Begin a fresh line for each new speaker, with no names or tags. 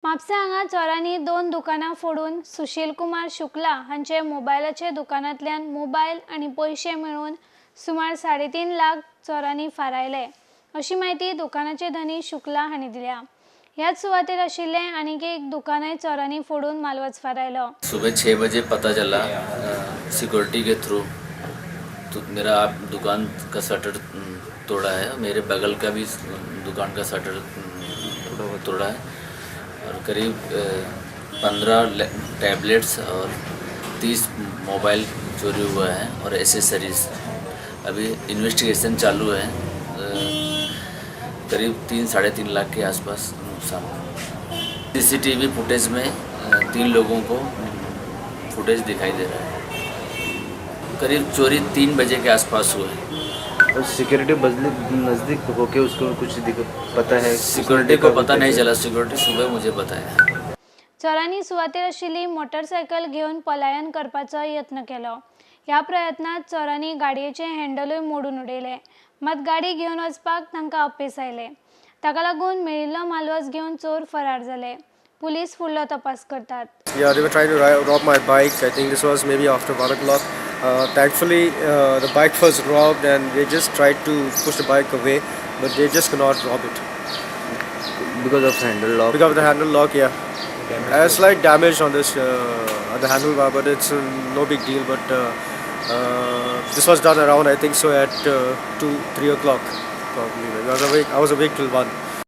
म्हापसा हांगा चोरांनी 2 दुकानां फोडून सुशील कुमार शुक्ला हांचे मोबायलाचे दुकानांतल्यान मोबायल आनी पयशे मेळून सुमार 3.5 लाख चोरांनी फारायले अशी माहिती दुकानाचे धनी शुक्ला हांणी दिल्या। ह्याच सुवातेर आशिल्ले आनीक एक दुकानय चोरांनी फोडून मालवच फारायलो।
सुबह 6 बजे पता चला सिक्योरिटी के थ्रू तो मेरा दुकान का शटर तोड़ा है, मेरे बगल का भी दुकान का शटर तोड़ा है और करीब 15 टैबलेट्स और 30 मोबाइल चोरी हुआ है और एसेसरीज। अभी इन्वेस्टिगेशन चालू है। करीब 3-3.5 लाख के आसपास नुकसान। सीसीटीवी फुटेज में 3 लोगों को फुटेज दिखाई दे रहा है। करीब चोरी 3 बजे के आसपास हुआ है।
और सिक्योरिटी बदले नज़दीक होके उसको कुछ पता है?
सिक्योरिटी को पता नहीं चला, सिक्योरिटी सुबह मुझे बताया।
चोरांनी सुवातेर आशिल्ली मोटरसायकल घेवन पलायन करपाचो यत्न केलो। ह्या प्रयत्नात चोरांनी गाडयेचे हँडलूय मोडून उडयले, मात गाडी घेवन वचपाक तांकां अपेस आयले। ताका लागून मेळिल्लो मालवस घेवन चोर फरार जाले। पुलीस फुडलो तपास करतात।
Yeah, they were trying to rob my bike. I think this was maybe after 1 o'clock. Thankfully, the bike was robbed and they just tried to push the bike away, but they just could not rob it.
Because of handle lock?
Because of the handle lock, yeah. Slight damage on this on the handlebar, but it's no big deal. But this was done around, I think so, at 2-3 o'clock probably. I was awake till 1.